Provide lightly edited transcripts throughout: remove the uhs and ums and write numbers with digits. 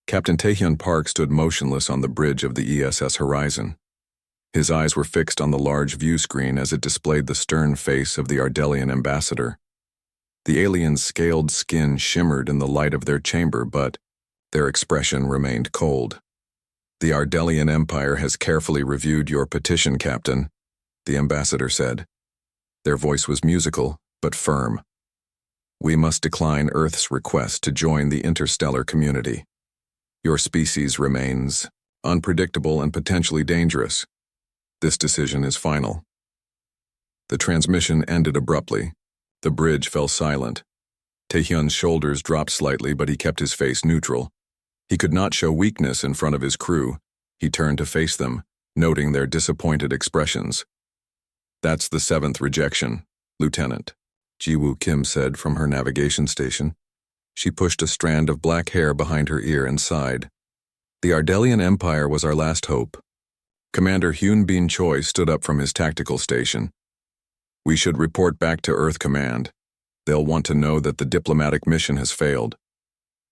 Captain Taehyun Park stood motionless on the bridge of the ESS Horizon. His eyes were fixed on the large view screen as it displayed the stern face of the Ardelian ambassador. The aliens' scaled skin shimmered in the light of their chamber, but their expression remained cold. "The Ardelian Empire has carefully reviewed your petition, Captain," the ambassador said. Their voice was musical, but firm. "We must decline Earth's request to join the interstellar community. Your species remains unpredictable and potentially dangerous. This decision is final." The transmission ended abruptly. The bridge fell silent. Taehyun's shoulders dropped slightly, but he kept his face neutral. He could not show weakness in front of his crew. He turned to face them, noting their disappointed expressions. "That's the 7th rejection, Lieutenant," Ji-woo Kim said from her navigation station. She pushed a strand of black hair behind her ear and sighed. "The Ardelian Empire was our last hope." Commander Hyun Bin Choi stood up from his tactical station. "We should report back to Earth Command. They'll want to know that the diplomatic mission has failed."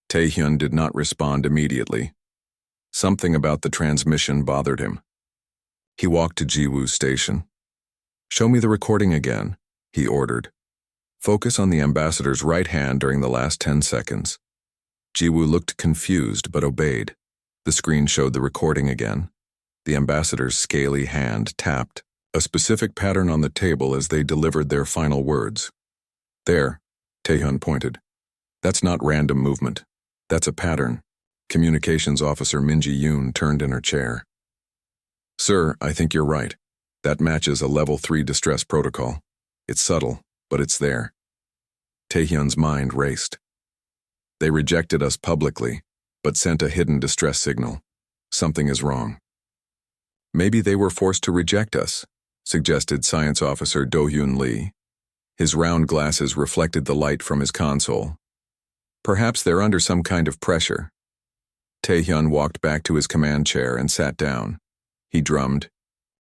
Taehyun did not respond immediately. Something about the transmission bothered him. He walked to Ji-woo's station. "Show me the recording again," he ordered. "Focus on the ambassador's right hand during the last 10 seconds. Ji-woo looked confused but obeyed. The screen showed the recording again. The ambassador's scaly hand tapped a specific pattern on the table as they delivered their final words. "There," Taehyun pointed. "That's not random movement. That's a pattern." Communications Officer Minji Yoon turned in her chair. "Sir, I think you're right. That matches a Level 3 distress protocol. It's subtle, but it's there." Taehyun's mind raced. "They rejected us publicly, but sent a hidden distress signal. Something is wrong." "Maybe they were forced to reject us," suggested Science Officer Do-hyun Lee. His round glasses reflected the light from his console. "Perhaps they're under some kind of pressure." Taehyun walked back to his command chair and sat down. He drummed,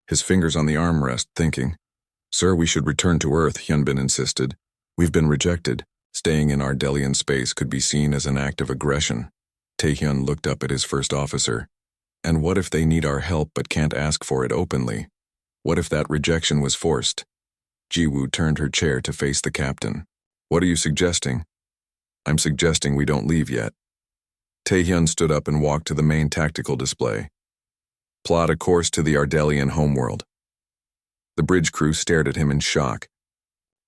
his fingers on the armrest, thinking. "Sir, we should return to Earth," Hyunbin insisted. "We've been rejected. Staying in Ardelian space could be seen as an act of aggression." Taehyun looked up at his first officer. "And what if they need our help but can't ask for it openly? What if that rejection was forced?" Ji-woo turned her chair to face the captain. "What are you suggesting?" "I'm suggesting we don't leave yet." Taehyun stood up and walked to the main tactical display. "Plot a course to the Ardelian homeworld." The bridge crew stared at him in shock.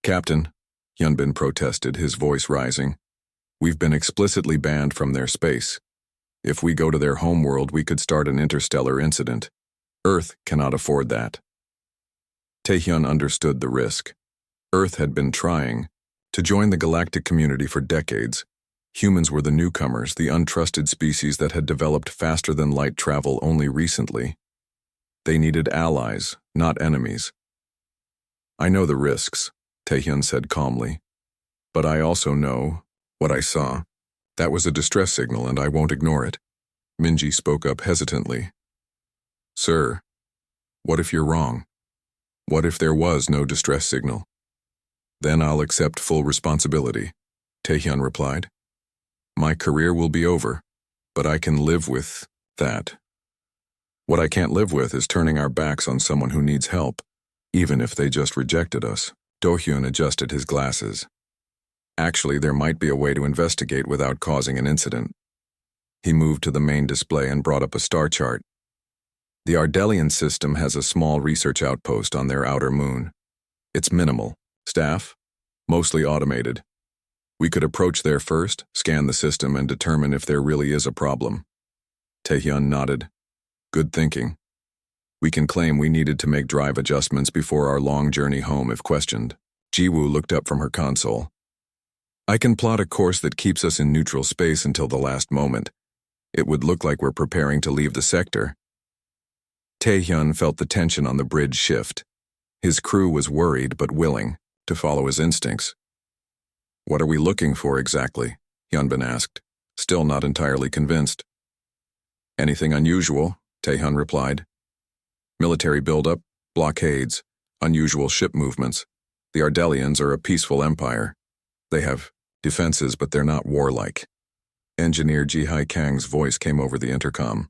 "Captain," Hyunbin protested, his voice rising, "we've been explicitly banned from their space. If we go to their homeworld, we could start an interstellar incident. Earth cannot afford that." Taehyun understood the risk. Earth had been trying to join the galactic community for decades. Humans were the newcomers, the untrusted species that had developed faster than light travel only recently. They needed allies, not enemies. "I know the risks," Taehyun said calmly. "But I also know what I saw. That was a distress signal, and I won't ignore it." Minji spoke up hesitantly. "Sir, what if you're wrong? What if there was no distress signal?" "Then I'll accept full responsibility," Taehyun replied. "My career will be over, but I can live with that. What I can't live with is turning our backs on someone who needs help, even if they just rejected us." Do-hyun adjusted his glasses. "Actually, there might be a way to investigate without causing an incident." He moved to the main display and brought up a star chart. "The Ardelian system has a small research outpost on their outer moon. It's minimal. Staff? Mostly automated. We could approach there first, scan the system, and determine if there really is a problem." Taehyun nodded. "Good thinking. We can claim we needed to make drive adjustments before our long journey home if questioned." Ji-woo looked up from her console. "I can plot a course that keeps us in neutral space until the last moment. It would look like we're preparing to leave the sector." Taehyun felt the tension on the bridge shift. His crew was worried but willing to follow his instincts. "What are we looking for exactly?" Hyunbin asked, still not entirely convinced. "Anything unusual?" Taehyun replied. "Military buildup, blockades, unusual ship movements. The Ardelians are a peaceful empire. They have defenses, but they're not warlike. Engineer Jihai Kang's voice came over the intercom.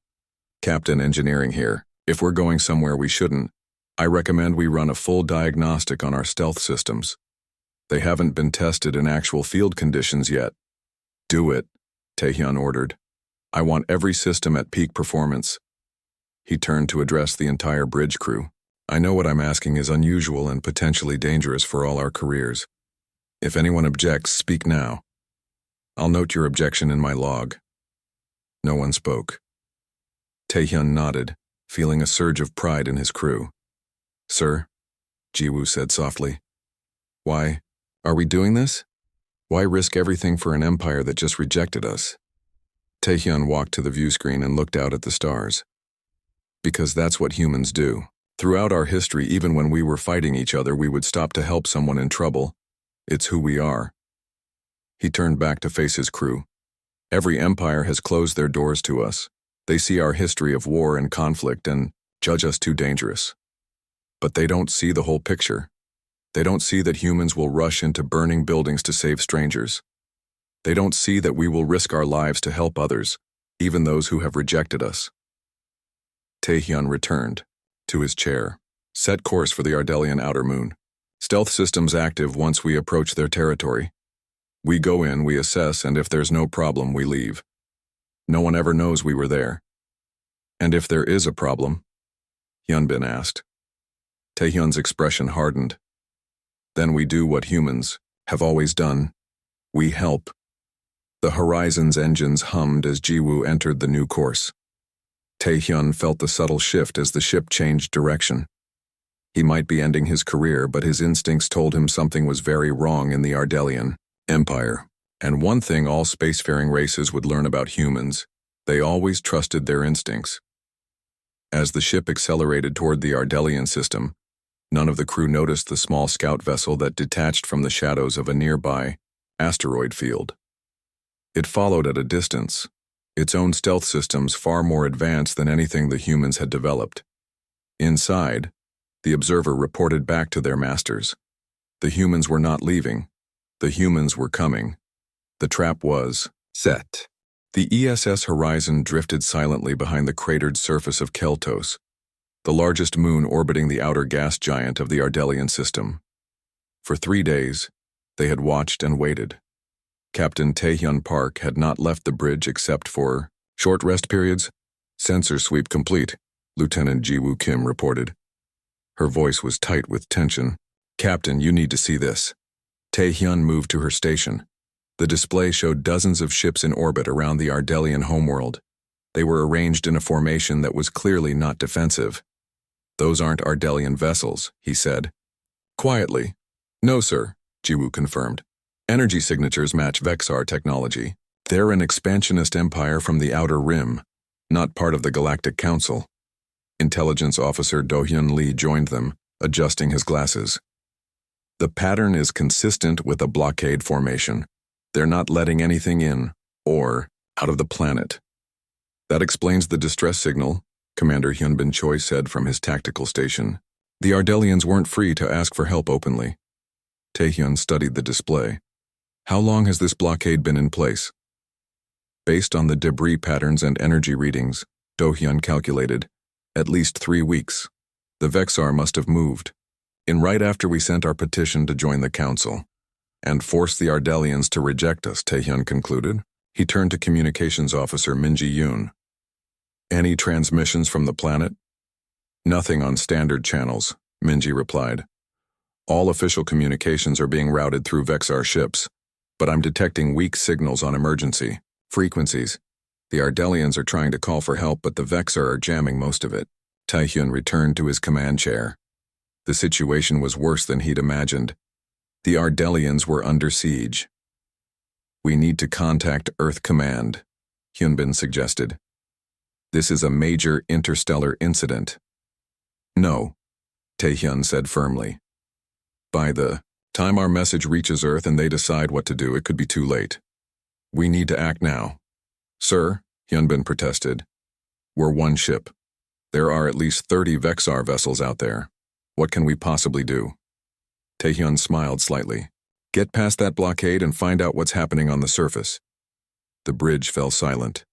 Captain Engineering here. If we're going somewhere we shouldn't, I recommend we run a full diagnostic on our stealth systems. They haven't been tested in actual field conditions yet. Do it, Taehyun ordered. I want every system at peak performance. He turned to address the entire bridge crew. I know what I'm asking is unusual and potentially dangerous for all our careers. If anyone objects, speak now. I'll note your objection in my log. No one spoke. Taehyun nodded, feeling a surge of pride in his crew. Sir, Jiwoo said softly. Why are we doing this? Why risk everything for an empire that just rejected us? Taehyun walked to the view screen and looked out at the stars. Because that's what humans do. Throughout our history, even when we were fighting each other, we would stop to help someone in trouble. It's who we are. He turned back to face his crew. Every empire has closed their doors to us. They see our history of war and conflict and judge us too dangerous. But they don't see the whole picture. They don't see that humans will rush into burning buildings to save strangers. They don't see that we will risk our lives to help others, even those who have rejected us. Taehyun returned to his chair. Set course for the Ardelian outer moon. Stealth systems active once we approach their territory. We go in, we assess, and if there's no problem, we leave. No one ever knows we were there. And if there is a problem? Hyunbin asked. Taehyun's expression hardened. Then we do what humans have always done. We help. The Horizon's engines hummed as Jiwoo entered the new course. Taehyun felt the subtle shift as the ship changed direction. He might be ending his career, but his instincts told him something was very wrong in the Ardelian Empire. And one thing all spacefaring races would learn about humans, they always trusted their instincts. As the ship accelerated toward the Ardelian system, none of the crew noticed the small scout vessel that detached from the shadows of a nearby asteroid field. It followed at a distance, its own stealth systems far more advanced than anything the humans had developed. Inside, the observer reported back to their masters. The humans were not leaving. The humans were coming. The trap was set. The ESS Horizon drifted silently behind the cratered surface of Keltos, the largest moon orbiting the outer gas giant of the Ardelian system. For 3 days, they had watched and waited. Captain Taehyun Park had not left the bridge except for short rest periods. Sensor sweep complete, Lieutenant Jiwoo Kim reported. Her voice was tight with tension. Captain, you need to see this. Taehyun moved to her station. The display showed dozens of ships in orbit around the Ardelian homeworld. They were arranged in a formation that was clearly not defensive. Those aren't Ardelian vessels, he said. Quietly. No, sir, Jiwoo confirmed. Energy signatures match Vexar technology. They're an expansionist empire from the Outer Rim, not part of the Galactic Council. Intelligence Officer Do-hyun Lee joined them, adjusting his glasses. The pattern is consistent with a blockade formation. They're not letting anything in, or out of the planet. That explains the distress signal, Commander Hyunbin Choi said from his tactical station. The Ardelians weren't free to ask for help openly. Taehyun studied the display. How long has this blockade been in place? Based on the debris patterns and energy readings, Do-hyun calculated, at least 3 weeks. The Vexar must have moved in right after we sent our petition to join the council and forced the Ardelians to reject us, Taehyun concluded. He turned to Communications Officer Min Ji-yoon. Any transmissions from the planet? Nothing on standard channels, Minji replied. All official communications are being routed through Vexar ships, but I'm detecting weak signals on emergency frequencies. The Ardelians are trying to call for help, but the Vexar are jamming most of it. Taehyun returned to his command chair. The situation was worse than he'd imagined. The Ardelians were under siege. We need to contact Earth Command, Hyunbin suggested. This is a major interstellar incident. No, Taehyun said firmly. By the time our message reaches Earth and they decide what to do, it could be too late. We need to act now. Sir, Hyunbin protested. We're one ship. There are at least 30 Vexar vessels out there. What can we possibly do? Taehyun smiled slightly. Get past that blockade and find out what's happening on the surface. The bridge fell silent.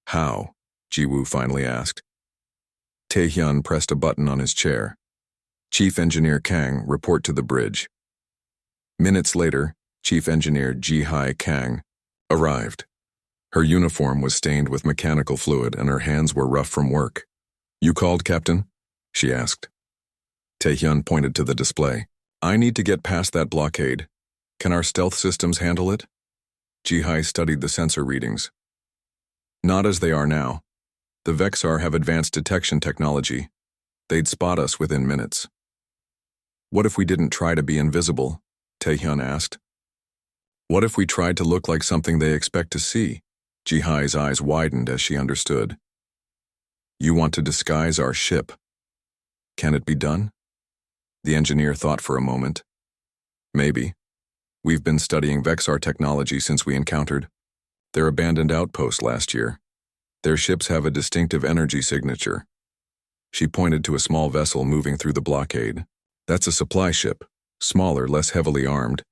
How? Jiwoo finally asked. Taehyun pressed a button on his chair. Chief Engineer Kang, report to the bridge. Minutes later, Chief Engineer Ji-Hai Kang arrived. Her uniform was stained with mechanical fluid and her hands were rough from work. You called, Captain? She asked. Taehyun pointed to the display. I need to get past that blockade. Can our stealth systems handle it? Ji-Hai studied the sensor readings. Not as they are now. The Vexar have advanced detection technology. They'd spot us within minutes. What if we didn't try to be invisible? Taehyun asked. What if we tried to look like something they expect to see? Ji-Hai's eyes widened as she understood. You want to disguise our ship. Can it be done? The engineer thought for a moment. Maybe. We've been studying Vexar technology since we encountered their abandoned outpost last year. Their ships have a distinctive energy signature. She pointed to a small vessel moving through the blockade. That's a supply ship, smaller, less heavily armed.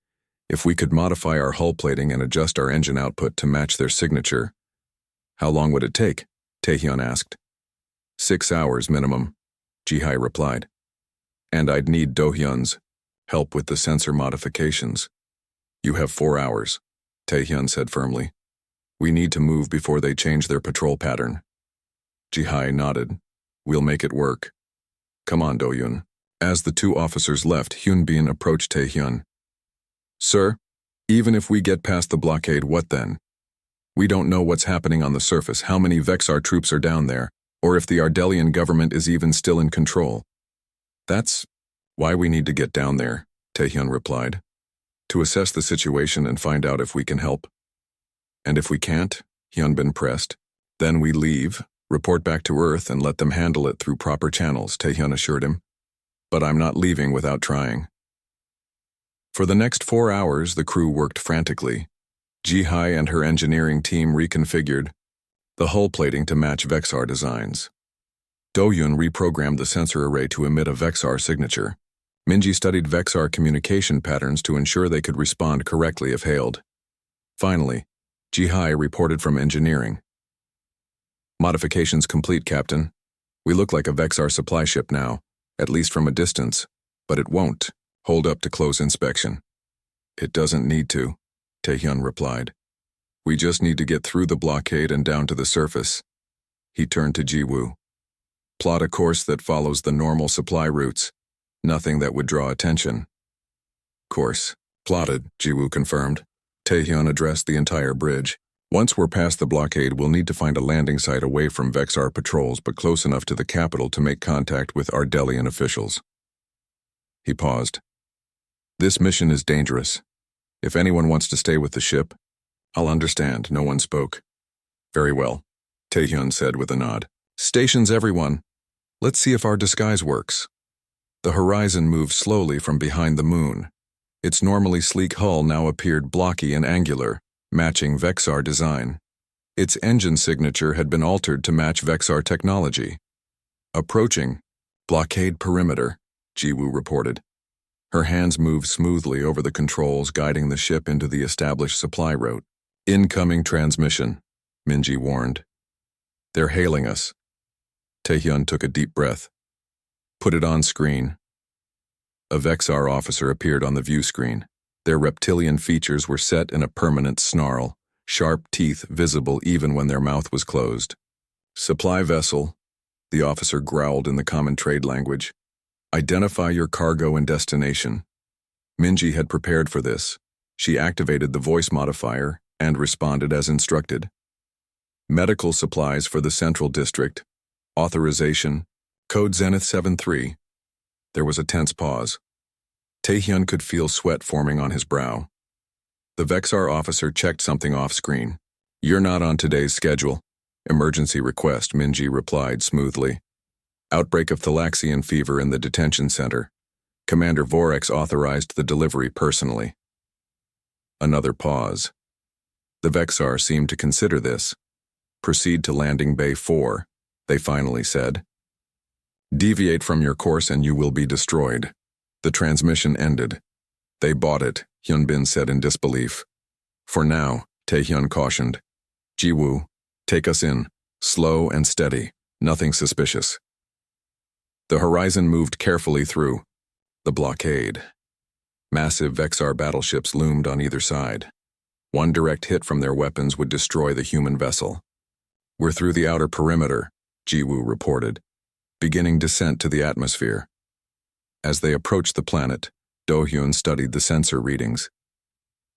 If we could modify our hull plating and adjust our engine output to match their signature. How long would it take? Taehyun asked. 6 hours minimum, Ji-Hai replied. And I'd need Do-hyun's help with the sensor modifications. You have 4 hours, Taehyun said firmly. We need to move before they change their patrol pattern. Ji-Hai nodded. We'll make it work. Come on, Do-hyun. As the two officers left, Hyun-bin approached Taehyun. Sir, even if we get past the blockade, what then? We don't know what's happening on the surface, how many Vexar troops are down there, or if the Ardelian government is even still in control. That's why we need to get down there, Taehyun replied. To assess the situation and find out if we can help. And if we can't, Hyunbin pressed, then we leave, report back to Earth and let them handle it through proper channels, Taehyun assured him. But I'm not leaving without trying. For the next 4 hours, the crew worked frantically. Ji-Hai and her engineering team reconfigured the hull plating to match Vexar designs. Do-hyun reprogrammed the sensor array to emit a Vexar signature. Minji studied Vexar communication patterns to ensure they could respond correctly if hailed. Finally, Ji-Hai reported from engineering. Modifications complete, Captain. We look like a Vexar supply ship now, at least from a distance, but it won't hold up to close inspection. It doesn't need to, Taehyun replied. We just need to get through the blockade and down to the surface. He turned to Jiwoo. Plot a course that follows the normal supply routes. Nothing that would draw attention. Course. Plotted, Jiwoo confirmed. Taehyun addressed the entire bridge. Once we're past the blockade, we'll need to find a landing site away from Vexar patrols but close enough to the capital to make contact with Ardelian officials. He paused. This mission is dangerous. If anyone wants to stay with the ship, I'll understand. No one spoke. Very well, Taehyun said with a nod. Stations everyone. Let's see if our disguise works. The horizon moved slowly from behind the moon. Its normally sleek hull now appeared blocky and angular, matching Vexar design. Its engine signature had been altered to match Vexar technology. Approaching blockade perimeter, Jiwoo reported. Her hands moved smoothly over the controls, guiding the ship into the established supply route. Incoming transmission, Minji warned. They're hailing us. Taehyun took a deep breath. Put it on screen. A Vexar officer appeared on the view screen. Their reptilian features were set in a permanent snarl, sharp teeth visible even when their mouth was closed. Supply vessel, the officer growled in the common trade language. Identify your cargo and destination. Minji had prepared for this. She activated the voice modifier and responded as instructed. Medical supplies for the Central District. Authorization. Code Zenith 73. There was a tense pause. Taehyun could feel sweat forming on his brow. The Vexar officer checked something off-screen. You're not on today's schedule. Emergency request, Minji replied smoothly. Outbreak of Thylaxian fever in the detention center. Commander Vorex authorized the delivery personally. Another pause. The Vexar seemed to consider this. Proceed to Landing Bay 4, they finally said. Deviate from your course and you will be destroyed. The transmission ended. They bought it, Hyunbin said in disbelief. For now, Taehyun cautioned. Jiwoo, take us in, slow and steady, nothing suspicious. The horizon moved carefully through the blockade. Massive Vexar battleships loomed on either side. One direct hit from their weapons would destroy the human vessel. We're through the outer perimeter, Jiwoo reported, beginning descent to the atmosphere. As they approached the planet, Do-hyun studied the sensor readings.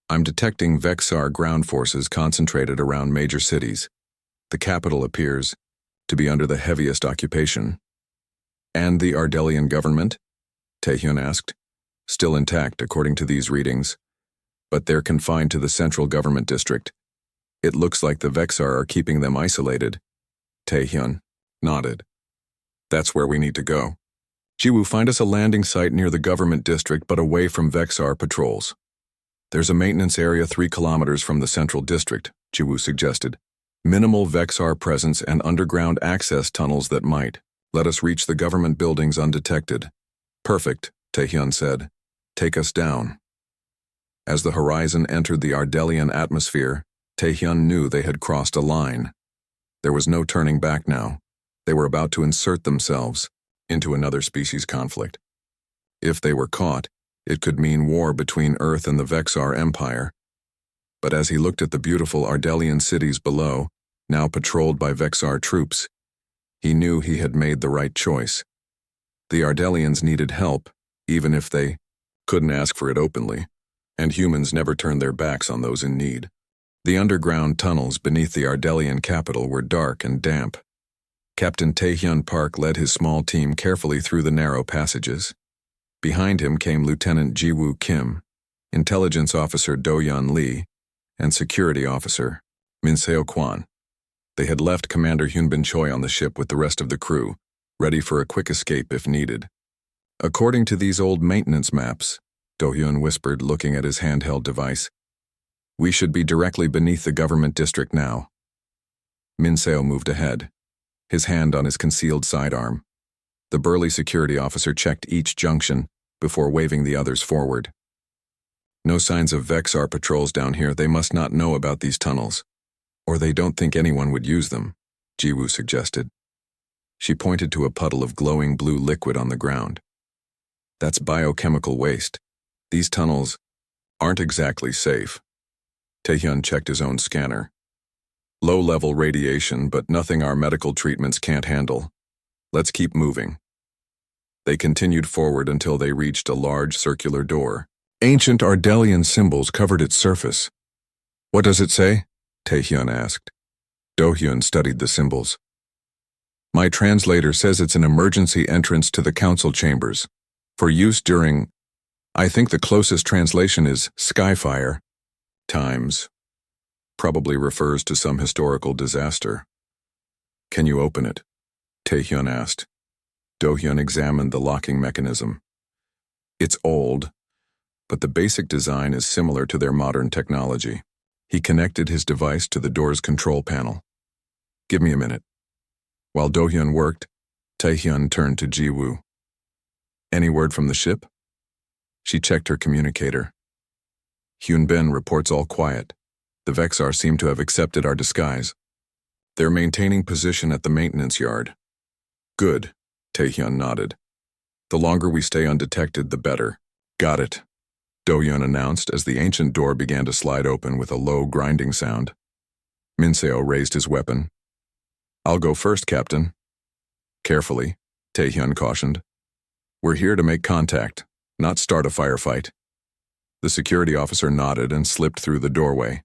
I'm detecting Vexar ground forces concentrated around major cities. The capital appears to be under the heaviest occupation. And the Ardelian government? Taehyun asked. Still intact according to these readings, but they're confined to the central government district. It looks like the Vexar are keeping them isolated. Taehyun nodded. That's where we need to go. Jiwoo, find us a landing site near the government district but away from Vexar patrols. There's a maintenance area 3 kilometers from the central district, Jiwoo suggested. Minimal Vexar presence and underground access tunnels that might let us reach the government buildings undetected. Perfect, Taehyun said. Take us down. As the horizon entered the Ardelian atmosphere, Taehyun knew they had crossed a line. There was no turning back now. They were about to insert themselves into another species conflict. If they were caught, it could mean war between Earth and the Vexar Empire. But as he looked at the beautiful Ardelian cities below, now patrolled by Vexar troops, he knew he had made the right choice. The Ardelians needed help, even if they couldn't ask for it openly, and humans never turned their backs on those in need. The underground tunnels beneath the Ardelian capital were dark and damp. Captain Taehyun Park led his small team carefully through the narrow passages. Behind him came Lieutenant Jiwoo Kim, Intelligence Officer Do-hyun Lee, and Security Officer Min-seo Kwon. They had left Commander Hyunbin Choi on the ship with the rest of the crew, ready for a quick escape if needed. According to these old maintenance maps, Do-hyun whispered, looking at his handheld device, we should be directly beneath the government district now. Min-seo moved ahead, his hand on his concealed sidearm. The burly security officer checked each junction before waving the others forward. No signs of Vexar patrols down here. They must not know about these tunnels. Or they don't think anyone would use them, Jiwoo suggested. She pointed to a puddle of glowing blue liquid on the ground. That's biochemical waste. These tunnels aren't exactly safe. Taehyun checked his own scanner. Low-level radiation, but nothing our medical treatments can't handle. Let's keep moving. They continued forward until they reached a large circular door. Ancient Ardelian symbols covered its surface. What does it say? Taehyun asked. Do-hyun studied the symbols. My translator says it's an emergency entrance to the council chambers, for use during, I think the closest translation is Sci-Fi times. Probably refers to some historical disaster. Can you open it? Taehyun asked. Do-hyun examined the locking mechanism. It's old, but the basic design is similar to their modern technology. He connected his device to the door's control panel. Give me a minute. While Do-hyun worked, Taehyun turned to Jiwoo. Any word from the ship? She checked her communicator. Hyunbin reports all quiet. The Vexar seem to have accepted our disguise. They're maintaining position at the maintenance yard. Good, Taehyun nodded. The longer we stay undetected, the better. Got it, Do-hyun announced as the ancient door began to slide open with a low grinding sound. Min-seo raised his weapon. I'll go first, Captain. Carefully, Taehyun cautioned. We're here to make contact, not start a firefight. The security officer nodded and slipped through the doorway.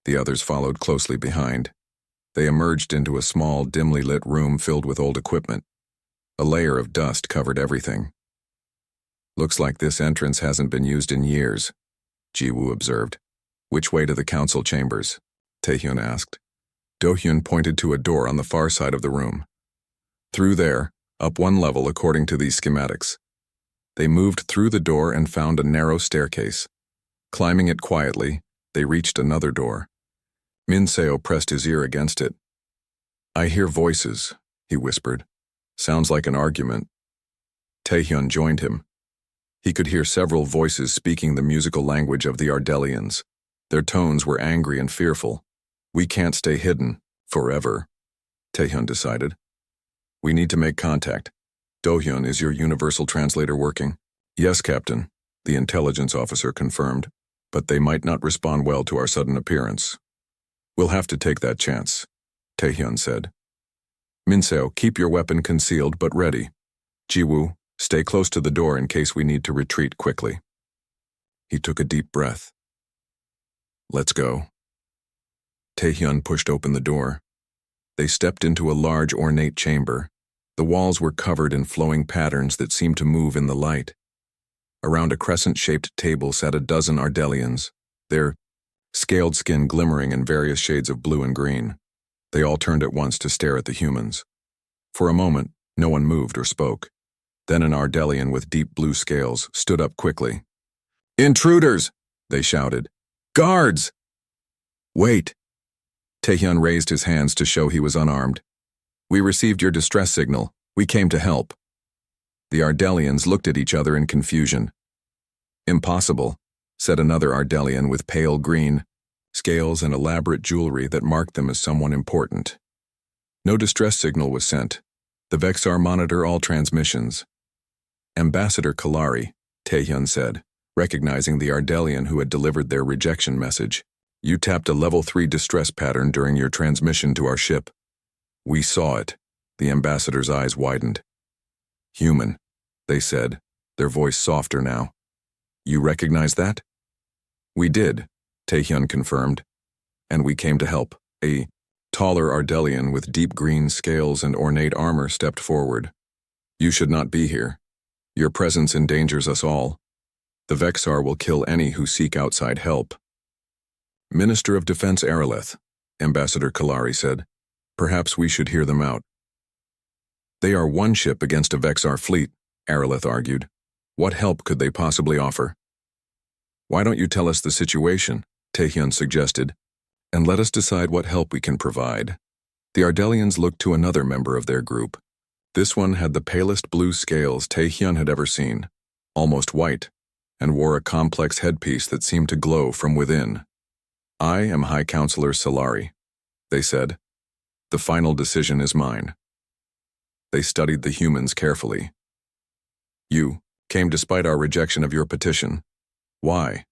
The others followed closely behind. They emerged into a small, dimly lit room filled with old equipment. A layer of dust covered everything. Looks like this entrance hasn't been used in years, Jiwoo observed. Which way to the council chambers? Taehyun asked. Do-hyun pointed to a door on the far side of the room. Through there, up one level according to these schematics. They moved through the door and found a narrow staircase. Climbing it quietly, they reached another door. Min-seo pressed his ear against it. I hear voices, he whispered. Sounds like an argument. Taehyun joined him. He could hear several voices speaking the musical language of the Ardelians. Their tones were angry and fearful. We can't stay hidden, forever, Taehyun decided. We need to make contact. Do-hyun, is your universal translator working? Yes, Captain, the intelligence officer confirmed, but they might not respond well to our sudden appearance. We'll have to take that chance, Taehyun said. Minseo, keep your weapon concealed but ready. Jiwoo, stay close to the door in case we need to retreat quickly. He took a deep breath. Let's go. Taehyun pushed open the door. They stepped into a large ornate chamber. The walls were covered in flowing patterns that seemed to move in the light. Around a crescent-shaped table sat a dozen Ardelians, their scaled skin glimmering in various shades of blue and green. They all turned at once to stare at the humans. For a moment, no one moved or spoke. Then an Ardelian with deep blue scales stood up quickly. "Intruders!" they shouted. "Guards!" "Wait!" Taehyun raised his hands to show he was unarmed. "We received your distress signal. We came to help." The Ardelians looked at each other in confusion. "Impossible," said another Ardelian with pale green scales and elaborate jewelry that marked them as someone important. No distress signal was sent. The Vexar monitor all transmissions. Ambassador Kalari, Taehyun said, recognizing the Ardelian who had delivered their rejection message. "You tapped a level 3 distress pattern during your transmission to our ship." "We saw it." The ambassador's eyes widened. "Human," they said, their voice softer now. "You recognize that?" "We did," Taehyun confirmed. "And we came to help." A taller Ardelian with deep green scales and ornate armor stepped forward. "You should not be here. Your presence endangers us all. The Vexar will kill any who seek outside help." "Minister of Defense Aerolith," Ambassador Kalari said. "Perhaps we should hear them out." "They are one ship against a Vexar fleet," Aerolith argued. "What help could they possibly offer?" "Why don't you tell us the situation?" Taehyun suggested, "and let us decide what help we can provide." The Ardelians looked to another member of their group. This one had the palest blue scales Taehyun had ever seen, almost white, and wore a complex headpiece that seemed to glow from within. "I am High Counselor Solari," they said. "The final decision is mine." They studied the humans carefully. "You came despite our rejection of your petition. Why?"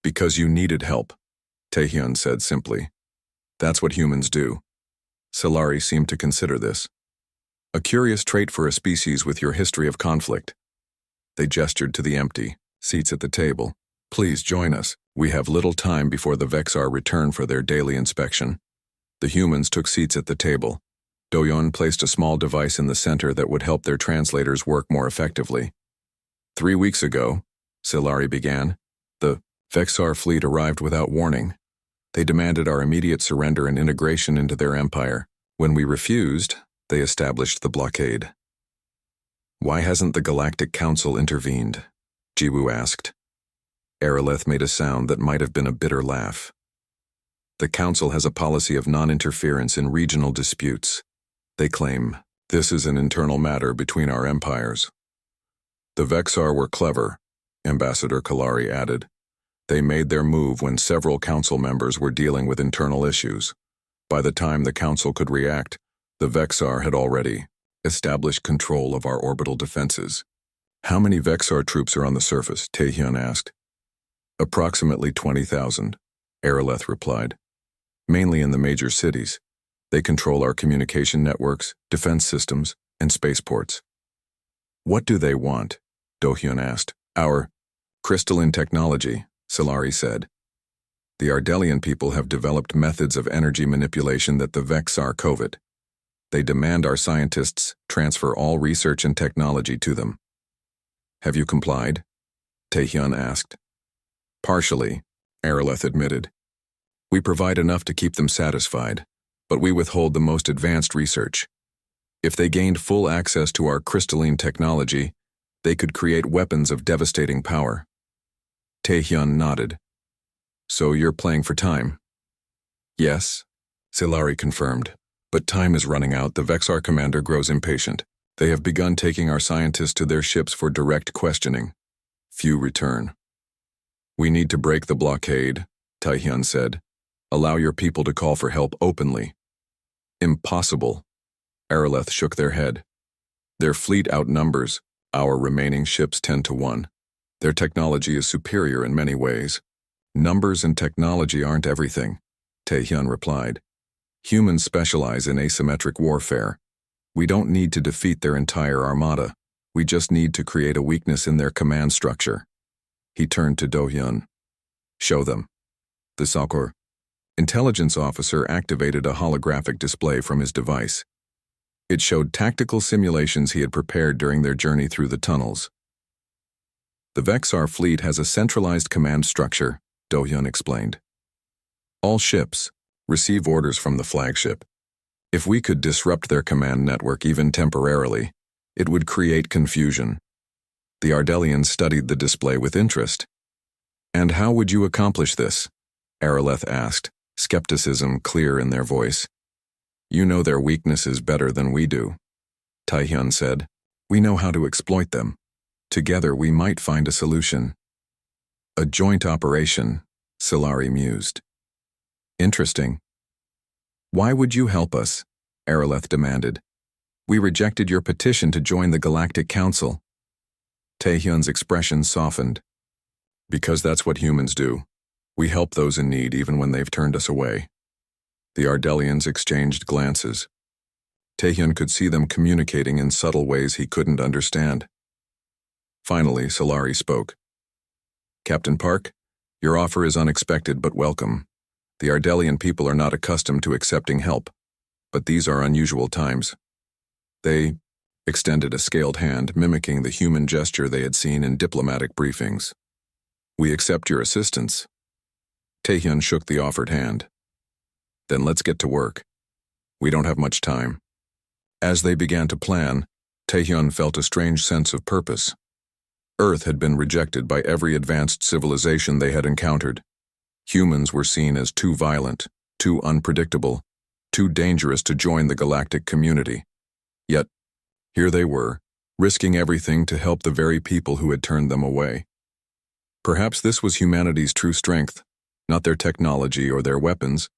"Because you needed help," Taehyun said simply. "That's what humans do." Solari seemed to consider this. "A curious trait for a species with your history of conflict." They gestured to the empty seats at the table. "Please join us. We have little time before the Vexar return for their daily inspection." The humans took seats at the table. Do-hyun placed a small device in the center that would help their translators work more effectively. 3 weeks ago, Solari began, the Vexar fleet arrived without warning. They demanded our immediate surrender and integration into their empire. When we refused, they established the blockade. "Why hasn't the Galactic Council intervened?" Jiwoo asked. Aerolith made a sound that might have been a bitter laugh. "The Council has a policy of non-interference in regional disputes. They claim this is an internal matter between our empires." "The Vexar were clever," Ambassador Kalari added. "They made their move when several council members were dealing with internal issues. By the time the council could react, the Vexar had already established control of our orbital defenses." "How many Vexar troops are on the surface?" Taehyun asked. "Approximately 20,000, Aerolith replied. "Mainly in the major cities. They control our communication networks, defense systems, and spaceports." "What do they want?" Do-hyun asked. "Our crystalline technology," Solari said. "The Ardelian people have developed methods of energy manipulation that the Vexar covet. They demand our scientists transfer all research and technology to them." "Have you complied?" Taehyun asked. "Partially," Aerolith admitted. "We provide enough to keep them satisfied, but we withhold the most advanced research. If they gained full access to our crystalline technology, they could create weapons of devastating power." Taehyun nodded. "So you're playing for time?" "Yes," Solari confirmed. "But time is running out. The Vexar commander grows impatient. They have begun taking our scientists to their ships for direct questioning. Few return." "We need to break the blockade," Taehyun said. Allow your people to call for help openly. Impossible. Araleth shook their head. Their fleet outnumbers our remaining ships 10 to 1. Their technology is superior in many ways. Numbers and technology aren't everything, Taehyun replied. Humans specialize in asymmetric warfare. We don't need to defeat their entire armada. We just need to create a weakness in their command structure. He turned to Do-hyun. Show them. The Sakor intelligence officer activated a holographic display from his device. It showed tactical simulations he had prepared during their journey through the tunnels. The Vexar fleet has a centralized command structure, Do-hyun explained. All ships receive orders from the flagship. If we could disrupt their command network even temporarily, it would create confusion. The Ardelians studied the display with interest. And how would you accomplish this? Araleth asked, skepticism clear in their voice. You know their weaknesses better than we do. Taehyun said, we know how to exploit them. Together we might find a solution. A joint operation, Solari mused. Interesting. Why would you help us? Araleth demanded. We rejected your petition to join the Galactic Council. Taehyun's expression softened. Because that's what humans do. We help those in need even when they've turned us away. The Ardelians exchanged glances. Taehyun could see them communicating in subtle ways he couldn't understand. Finally, Solari spoke. Captain Park, your offer is unexpected but welcome. The Ardelian people are not accustomed to accepting help, but these are unusual times. They extended a scaled hand, mimicking the human gesture they had seen in diplomatic briefings. We accept your assistance. Taehyun shook the offered hand. Then let's get to work. We don't have much time. As they began to plan, Taehyun felt a strange sense of purpose. Earth had been rejected by every advanced civilization they had encountered. Humans were seen as too violent, too unpredictable, too dangerous to join the galactic community. Yet, here they were, risking everything to help the very people who had turned them away. Perhaps this was humanity's true strength, not their technology or their weapons,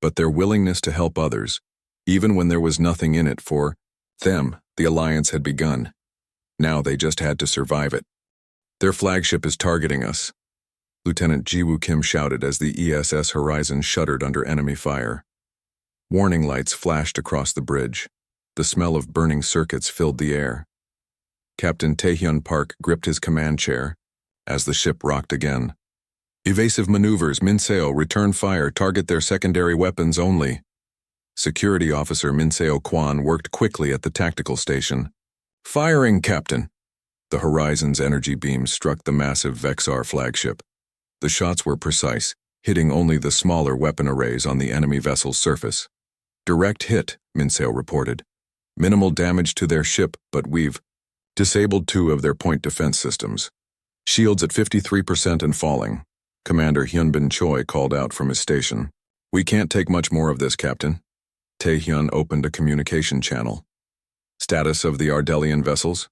but their willingness to help others, even when there was nothing in it for them. The alliance had begun. Now they just had to survive it. Their flagship is targeting us, Lieutenant Jiwoo Kim shouted as the ESS Horizon shuddered under enemy fire. Warning lights flashed across the bridge. The smell of burning circuits filled the air. Captain Taehyun Park gripped his command chair as the ship rocked again. Evasive maneuvers, Minseo, return fire, target their secondary weapons only. Security Officer Minseo Kwan worked quickly at the tactical station. Firing, Captain! The Horizon's energy beams struck the massive Vexar flagship. The shots were precise, hitting only the smaller weapon arrays on the enemy vessel's surface. Direct hit, Minseo reported. Minimal damage to their ship, but we've disabled 2 of their point defense systems. Shields at 53% and falling. Commander Hyunbin Choi called out from his station. We can't take much more of this, Captain. Taehyun opened a communication channel. Status of the Ardelian vessels?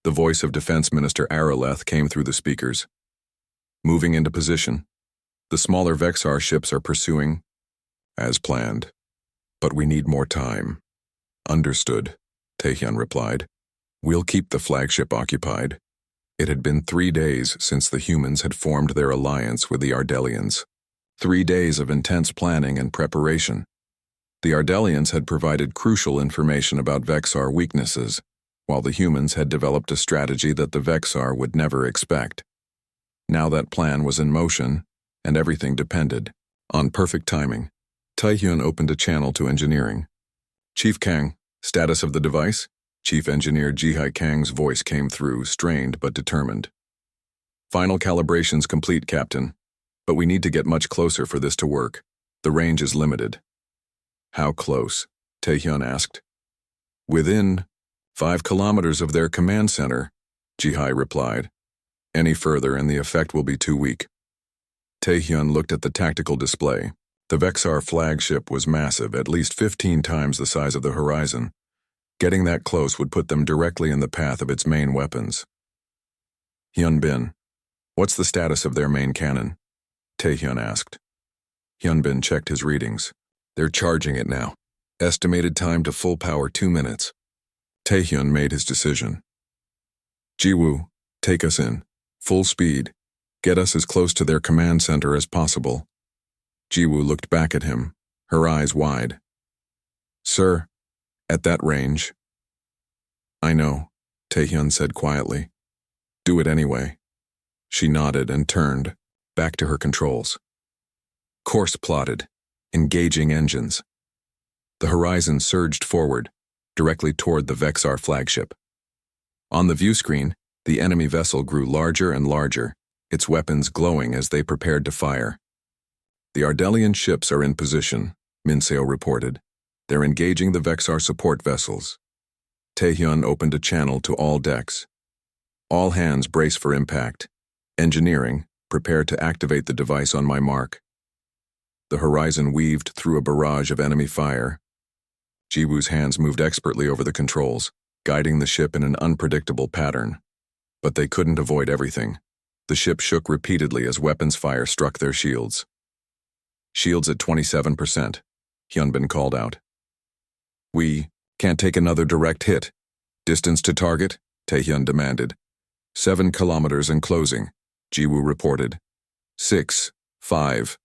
The voice of Defense Minister Araleth came through the speakers. Moving into position. The smaller Vexar ships are pursuing as planned. But we need more time. Understood, Taehyun replied. We'll keep the flagship occupied. It had been 3 days since the humans had formed their alliance with the Ardelians. 3 days of intense planning and preparation. The Ardelians had provided crucial information about Vexar weaknesses, while the humans had developed a strategy that the Vexar would never expect. Now that plan was in motion, and everything depended on perfect timing. Taehyun opened a channel to engineering. Chief Kang, status of the device? Chief Engineer Jihai Kang's voice came through, strained but determined. Final calibrations complete, Captain. But we need to get much closer for this to work. The range is limited. How close? Taehyun asked. Within 5 kilometers of their command center, Jihai replied. Any further and the effect will be too weak. Taehyun looked at the tactical display. The Vexar flagship was massive, at least 15 times the size of the Horizon. Getting that close would put them directly in the path of its main weapons. Hyunbin, what's the status of their main cannon? Taehyun asked. Hyunbin checked his readings. They're charging it now. Estimated time to full power 2 minutes. Taehyun made his decision. Jiwoo, take us in. Full speed. Get us as close to their command center as possible. Jiwoo looked back at him, her eyes wide. Sir, at that range. I know, Taehyun said quietly. Do it anyway. She nodded and turned, back to her controls. Course plotted. Engaging engines. The horizon surged forward, directly toward the Vexar flagship. On the view screen, the enemy vessel grew larger and larger, its weapons glowing as they prepared to fire. The Ardelian ships are in position, Minseo reported. They're engaging the Vexar support vessels. Taehyun opened a channel to all decks. All hands brace for impact. Engineering, prepare to activate the device on my mark. The horizon weaved through a barrage of enemy fire. Jiwoo's hands moved expertly over the controls, guiding the ship in an unpredictable pattern. But they couldn't avoid everything. The ship shook repeatedly as weapons fire struck their shields. Shields at 27%, Hyunbin called out. We can't take another direct hit. Distance to target, Taehyun demanded. 7 kilometers and closing, Jiwoo reported. 6, 5.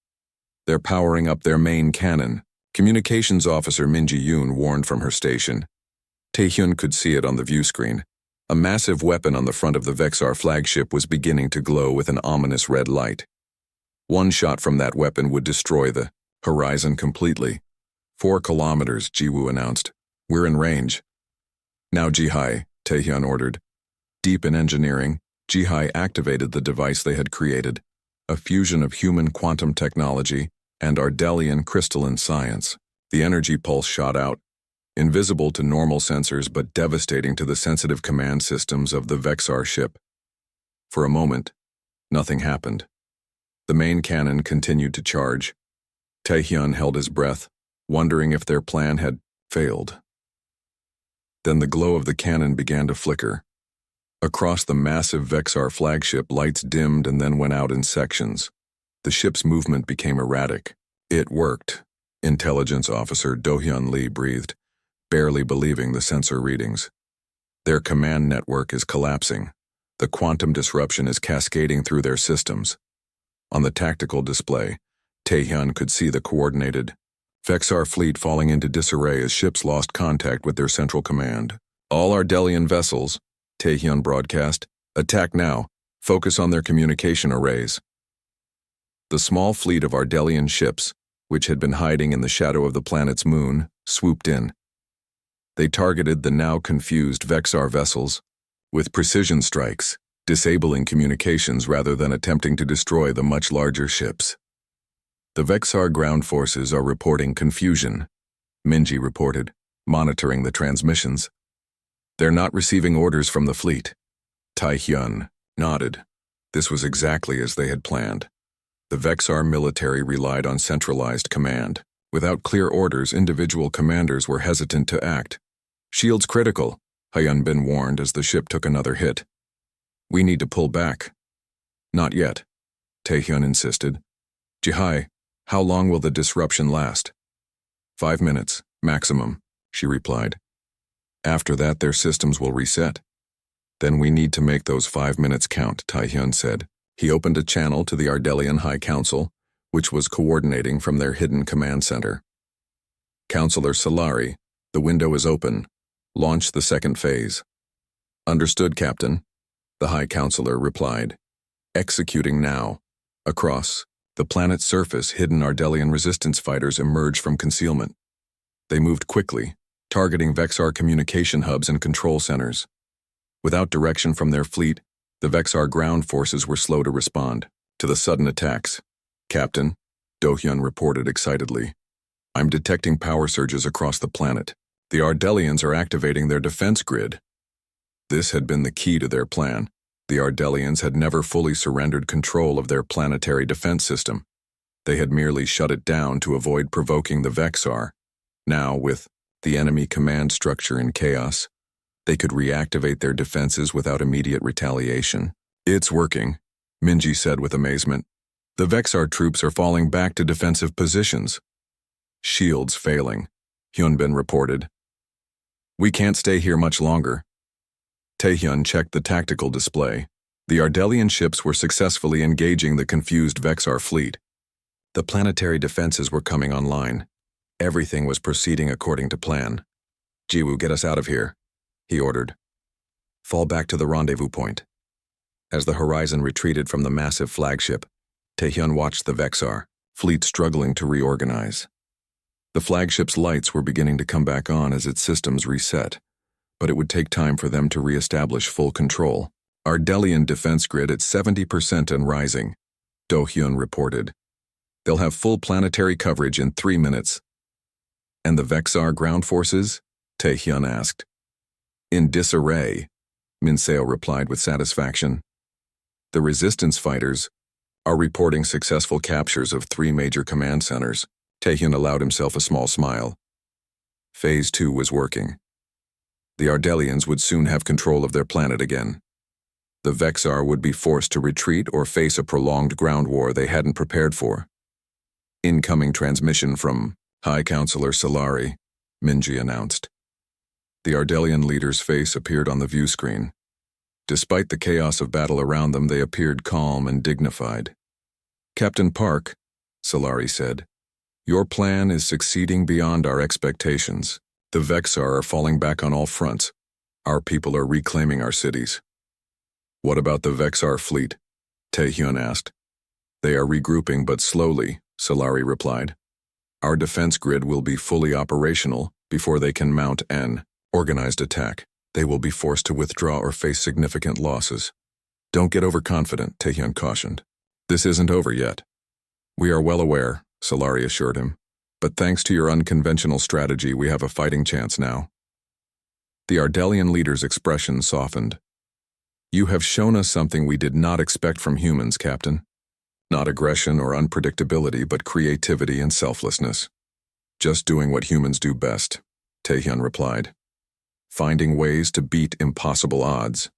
They're powering up their main cannon, Communications Officer Min Ji-yoon warned from her station. Taehyun could see it on the view screen. A massive weapon on the front of the Vexar flagship was beginning to glow with an ominous red light. One shot from that weapon would destroy the horizon completely. 4 kilometers, Jiwoo announced. We're in range. Now Ji-hai, Taehyun ordered. Deep in engineering, Ji-hai activated the device they had created, a fusion of human quantum technology and Ardelian crystalline science. The energy pulse shot out, invisible to normal sensors but devastating to the sensitive command systems of the Vexar ship. For a moment, nothing happened. The main cannon continued to charge. Taehyun held his breath, wondering if their plan had failed. Then the glow of the cannon began to flicker. Across the massive Vexar flagship, lights dimmed and then went out in sections. The ship's movement became erratic. It worked, Intelligence Officer Do-hyun Lee breathed, barely believing the sensor readings. Their command network is collapsing. The quantum disruption is cascading through their systems. On the tactical display, Taehyun could see the coordinated Vexar fleet falling into disarray as ships lost contact with their central command. All Ardelian vessels, Taehyun broadcast, attack now. Focus on their communication arrays. The small fleet of Ardelian ships, which had been hiding in the shadow of the planet's moon, swooped in. They targeted the now confused Vexar vessels with precision strikes, disabling communications rather than attempting to destroy the much larger ships. The Vexar ground forces are reporting confusion, Minji reported, monitoring the transmissions. They're not receiving orders from the fleet. Taehyun nodded. This was exactly as they had planned. The Vexar military relied on centralized command. Without clear orders, individual commanders were hesitant to act. Shields critical, Hyunbin warned as the ship took another hit. We need to pull back. Not yet, Taehyun insisted. Ji-hai, how long will the disruption last? 5 minutes, maximum, she replied. After that, their systems will reset. Then we need to make those 5 minutes count, Taehyun said. He opened a channel to the Ardelian High Council, which was coordinating from their hidden command center. Counselor Solari, the window is open. Launch the second phase. Understood, Captain, the High Counselor replied. Executing now. Across the planet's surface, hidden Ardelian resistance fighters emerged from concealment. They moved quickly, targeting Vexar communication hubs and control centers. Without direction from their fleet, the Vexar ground forces were slow to respond to the sudden attacks. Captain, Do-hyun reported excitedly. I'm detecting power surges across the planet. The Ardelians are activating their defense grid. This had been the key to their plan. The Ardelians had never fully surrendered control of their planetary defense system. They had merely shut it down to avoid provoking the Vexar. Now, with the enemy command structure in chaos, they could reactivate their defenses without immediate retaliation. It's working, Minji said with amazement. The Vexar troops are falling back to defensive positions. Shields failing, Hyunbin reported. We can't stay here much longer. Taehyun checked the tactical display. The Ardelian ships were successfully engaging the confused Vexar fleet. The planetary defenses were coming online. Everything was proceeding according to plan. Jiwoo, get us out of here, he ordered. Fall back to the rendezvous point. As the Horizon retreated from the massive flagship, Taehyun watched the Vexar fleet struggling to reorganize. The flagship's lights were beginning to come back on as its systems reset, but it would take time for them to re-establish full control. Ardelian defense grid at 70% and rising, Do-hyun reported. They'll have full planetary coverage in 3 minutes. And the Vexar ground forces? Taehyun asked. In disarray, Minseo replied with satisfaction. The resistance fighters are reporting successful captures of 3 major command centers. Taehyun allowed himself a small smile. Phase 2 was working. The Ardelians would soon have control of their planet again. The Vexar would be forced to retreat or face a prolonged ground war they hadn't prepared for. Incoming transmission from High Counselor Solari, Minji announced. The Ardelian leader's face appeared on the view screen. Despite the chaos of battle around them, they appeared calm and dignified. Captain Park, Solari said, your plan is succeeding beyond our expectations. The Vexar are falling back on all fronts. Our people are reclaiming our cities. What about the Vexar fleet? Taehyun asked. They are regrouping, but slowly, Solari replied. Our defense grid will be fully operational before they can mount an organized attack. They will be forced to withdraw or face significant losses. Don't get overconfident, Taehyun cautioned. This isn't over yet. We are well aware, Solari assured him. But thanks to your unconventional strategy, we have a fighting chance now. The Ardelian leader's expression softened. You have shown us something we did not expect from humans, Captain. Not aggression or unpredictability, but creativity and selflessness. Just doing what humans do best, Taehyun replied. Finding ways to beat impossible odds.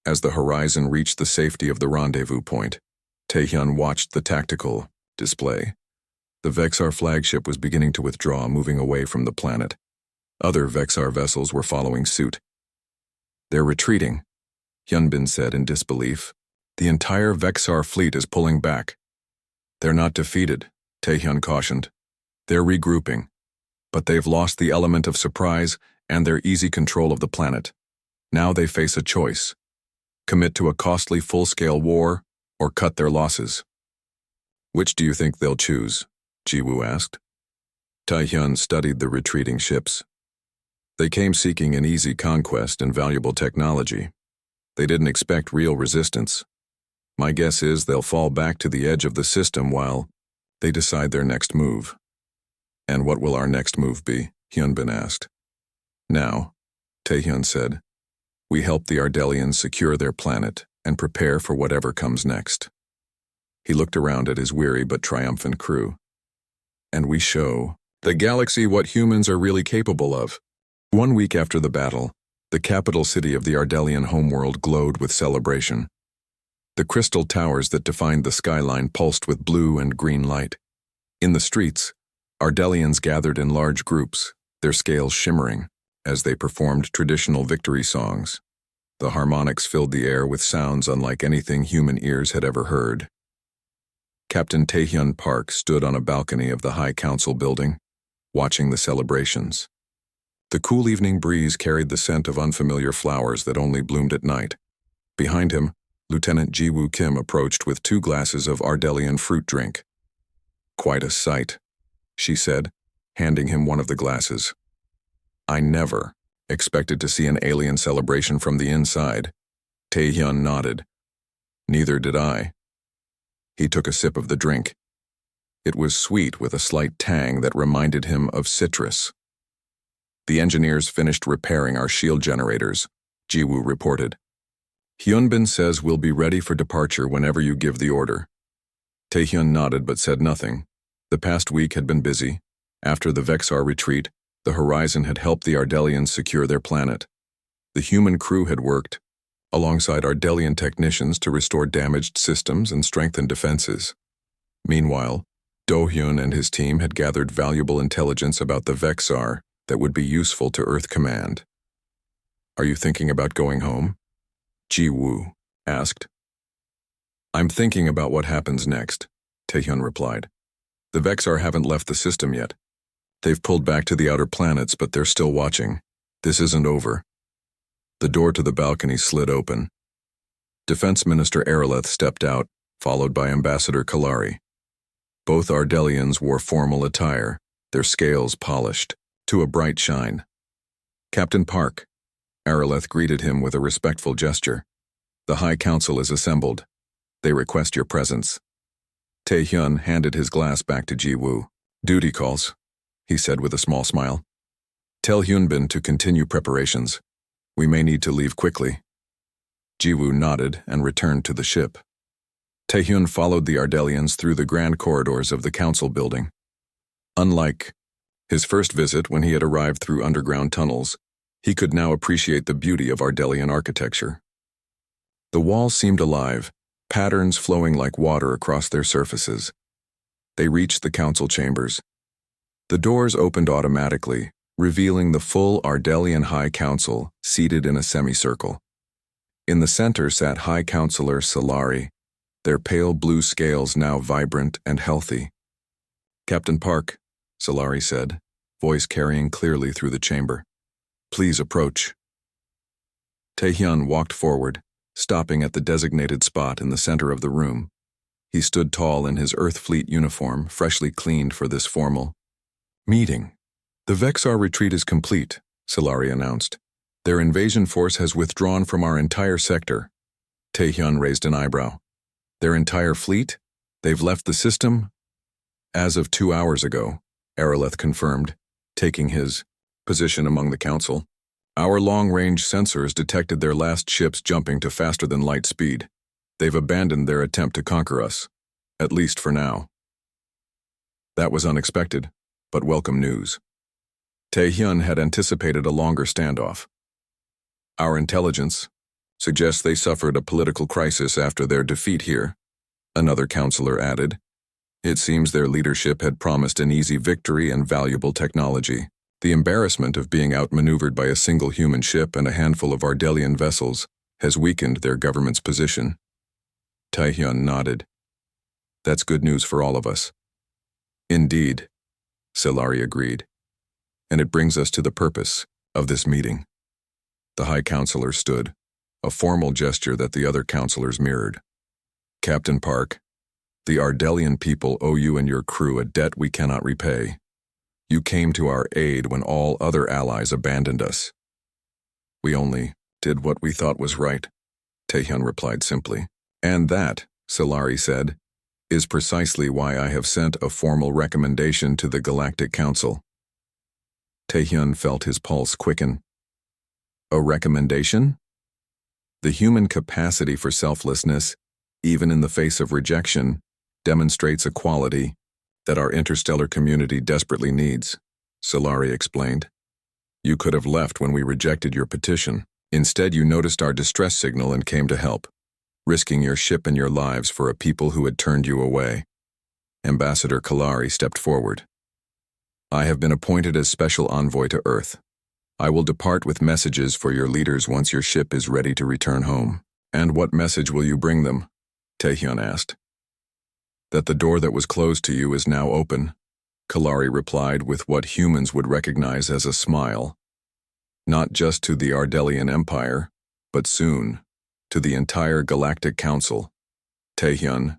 As the Horizon reached the safety of the rendezvous point, Taehyun watched the tactical display. The Vexar flagship was beginning to withdraw, moving away from the planet. Other Vexar vessels were following suit. They're retreating, Hyunbin said in disbelief. The entire Vexar fleet is pulling back. They're not defeated, Taehyun cautioned. They're regrouping, but they've lost the element of surprise and their easy control of the planet. Now they face a choice. Commit to a costly full-scale war or cut their losses. Which do you think they'll choose? Jiwoo asked. Taehyun studied the retreating ships. They came seeking an easy conquest and valuable technology. They didn't expect real resistance. My guess is they'll fall back to the edge of the system while they decide their next move. And what will our next move be? Hyunbin asked. Now, Taehyun said, we help the Ardelians secure their planet and prepare for whatever comes next. He looked around at his weary but triumphant crew. And we show the galaxy what humans are really capable of. 1 week after the battle, the capital city of the Ardelian homeworld glowed with celebration. The crystal towers that defined the skyline pulsed with blue and green light. In the streets, Ardelians gathered in large groups, their scales shimmering, as they performed traditional victory songs. The harmonics filled the air with sounds unlike anything human ears had ever heard. Captain Taehyun Park stood on a balcony of the High Council building, watching the celebrations. The cool evening breeze carried the scent of unfamiliar flowers that only bloomed at night. Behind him, Lieutenant Jiwoo Kim approached with 2 glasses of Ardelian fruit drink. Quite a sight, she said, handing him one of the glasses. I never expected to see an alien celebration from the inside. Taehyun nodded. Neither did I. He took a sip of the drink. It was sweet with a slight tang that reminded him of citrus. The engineers finished repairing our shield generators, Jiwoo reported. Hyunbin says we'll be ready for departure whenever you give the order. Taehyun nodded but said nothing. The past week had been busy. After the Vexar retreat, the Horizon had helped the Ardelians secure their planet. The human crew had worked, alongside Ardelian technicians, to restore damaged systems and strengthen defenses. Meanwhile, Do-hyun and his team had gathered valuable intelligence about the Vexar that would be useful to Earth Command. "Are you thinking about going home?" Ji-woo asked. "I'm thinking about what happens next," Tae-hyun replied. "The Vexar haven't left the system yet. They've pulled back to the outer planets, but they're still watching. This isn't over." The door to the balcony slid open. Defense Minister Araleth stepped out, followed by Ambassador Kalari. Both Ardelians wore formal attire, their scales polished to a bright shine. "Captain Park," Araleth greeted him with a respectful gesture. "The High Council is assembled. They request your presence." Tae-hyun handed his glass back to Ji-woo. "Duty calls," he said with a small smile. "Tell Hyunbin to continue preparations. We may need to leave quickly." Ji-woo nodded and returned to the ship. Tae-hyun followed the Ardelians through the grand corridors of the council building. Unlike his first visit when he had arrived through underground tunnels, he could now appreciate the beauty of Ardelian architecture. The walls seemed alive, patterns flowing like water across their surfaces. They reached the council chambers. The doors opened automatically, revealing the full Ardelian High Council seated in a semicircle. In the center sat High Councilor Solari, their pale blue scales now vibrant and healthy. "Captain Park," Solari said, voice carrying clearly through the chamber. "Please approach." Tae-hyun walked forward, stopping at the designated spot in the center of the room. He stood tall in his Earth Fleet uniform, freshly cleaned for this formal meeting. "The Vexar retreat is complete," Solari announced. "Their invasion force has withdrawn from our entire sector." Tae-hyun raised an eyebrow. "Their entire fleet? They've left the system?" "As of 2 hours ago," Araleth confirmed, taking his position among the council. "Our long-range sensors detected their last ships jumping to faster-than-light speed. They've abandoned their attempt to conquer us, at least for now." That was unexpected, but welcome news. Tae-hyun had anticipated a longer standoff. "Our intelligence suggests they suffered a political crisis after their defeat here," another counselor added. "It seems their leadership had promised an easy victory and valuable technology. The embarrassment of being outmaneuvered by a single human ship and a handful of Ardelian vessels has weakened their government's position." Tae-hyun nodded. "That's good news for all of us." "Indeed," Solari agreed. "And it brings us to the purpose of this meeting." The High Counselor stood, a formal gesture that the other counselors mirrored. "Captain Park, the Ardelian people owe you and your crew a debt we cannot repay. You came to our aid when all other allies abandoned us." "We only did what we thought was right," Tae-hyun replied simply. "And that," Solari said, "is precisely why I have sent a formal recommendation to the Galactic Council." Tae-hyun felt his pulse quicken. "A recommendation?" The human capacity for selflessness, even in the face of rejection, demonstrates a quality that our interstellar community desperately needs, Solari explained. "You could have left when we rejected your petition. Instead, you noticed our distress signal and came to help, risking your ship and your lives for a people who had turned you away." Ambassador Kalari stepped forward. "I have been appointed as special envoy to Earth. I will depart with messages for your leaders once your ship is ready to return home." "And what message will you bring them?" Tae-hyun asked. "That the door that was closed to you is now open," Kalari replied with what humans would recognize as a smile. "Not just to the Ardelian Empire, but soon, to the entire Galactic Council." Tae-hyun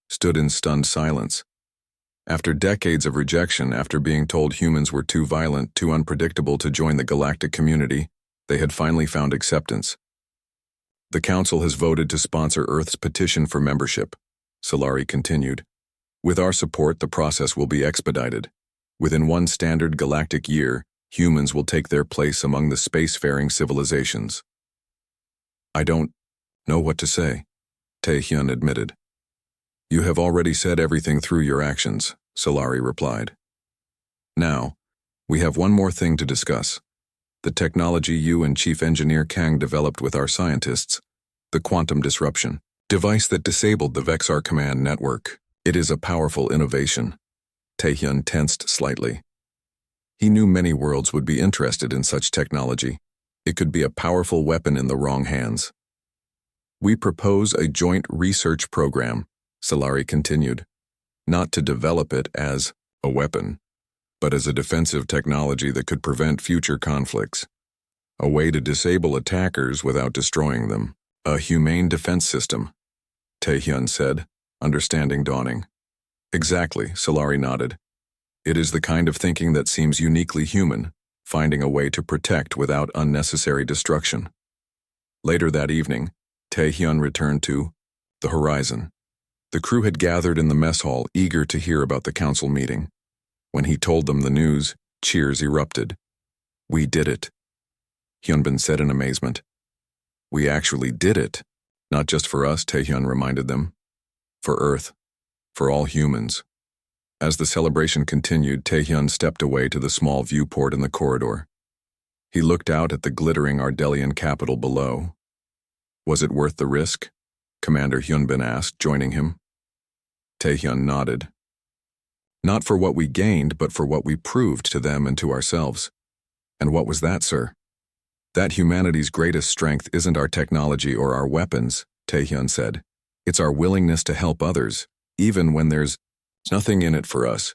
stood in stunned silence. After decades of rejection, after being told humans were too violent, too unpredictable to join the galactic community, they had finally found acceptance. "The Council has voted to sponsor Earth's petition for membership," Solari continued. "With our support, the process will be expedited. Within one standard galactic year, humans will take their place among the spacefaring civilizations." "I don't know what to say," Tae-hyun admitted. "You have already said everything through your actions," Solari replied. "Now, we have one more thing to discuss. The technology you and Chief Engineer Kang developed with our scientists, the quantum disruption device that disabled the Vexar command network. It is a powerful innovation. Taehyun tensed slightly. He knew many worlds would be interested in such technology. It could be a powerful weapon in the wrong hands. We propose a joint research program, Solari continued, not to develop it as a weapon, but as a defensive technology that could prevent future conflicts. A way to disable attackers without destroying them. A humane defense system, Taehyun said, understanding dawning. Exactly, Solari nodded. It is the kind of thinking that seems uniquely human, finding a way to protect without unnecessary destruction. Later that evening, Taehyun returned to the horizon. The crew had gathered in the mess hall, eager to hear about the council meeting. When he told them the news, cheers erupted. We did it, Hyunbin said in amazement. We actually did it. Not just for us, Taehyun reminded them. For Earth. For all humans. As the celebration continued, Taehyun stepped away to the small viewport in the corridor. He looked out at the glittering Ardelian capital below. Was it worth the risk? Commander Hyunbin asked, joining him. Taehyun nodded. Not for what we gained, but for what we proved to them and to ourselves. And what was that, sir? That humanity's greatest strength isn't our technology or our weapons, Taehyun said. It's our willingness to help others, even when there's nothing in it for us.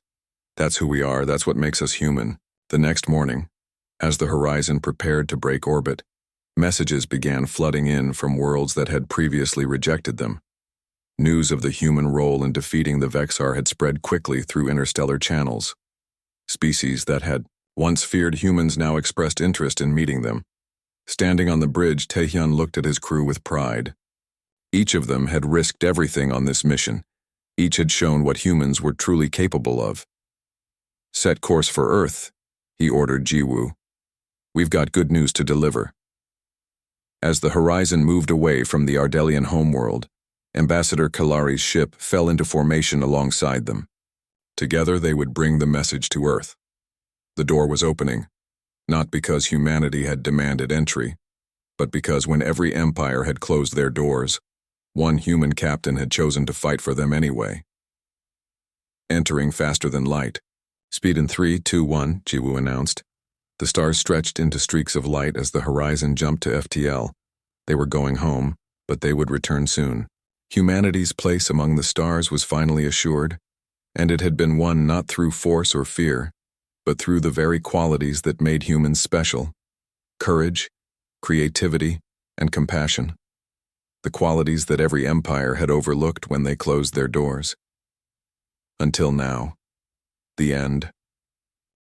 That's who we are, that's what makes us human. The next morning, as the horizon prepared to break orbit, messages began flooding in from worlds that had previously rejected them. News of the human role in defeating the Vexar had spread quickly through interstellar channels. Species that had once feared humans now expressed interest in meeting them. Standing on the bridge, Taehyun looked at his crew with pride. Each of them had risked everything on this mission. Each had shown what humans were truly capable of. Set course for Earth, he ordered Jiwoo. We've got good news to deliver. As the horizon moved away from the Ardelian homeworld, Ambassador Kalari's ship fell into formation alongside them. Together they would bring the message to Earth. The door was opening, not because humanity had demanded entry, but because when every empire had closed their doors, one human captain had chosen to fight for them anyway. Entering faster than light. Speed in 3, 2, 1, Jiwoo announced. The stars stretched into streaks of light as the horizon jumped to FTL. They were going home, but they would return soon. Humanity's place among the stars was finally assured, and it had been won not through force or fear, but through the very qualities that made humans special: courage, creativity, and compassion. The qualities that every empire had overlooked when they closed their doors. Until now. The end.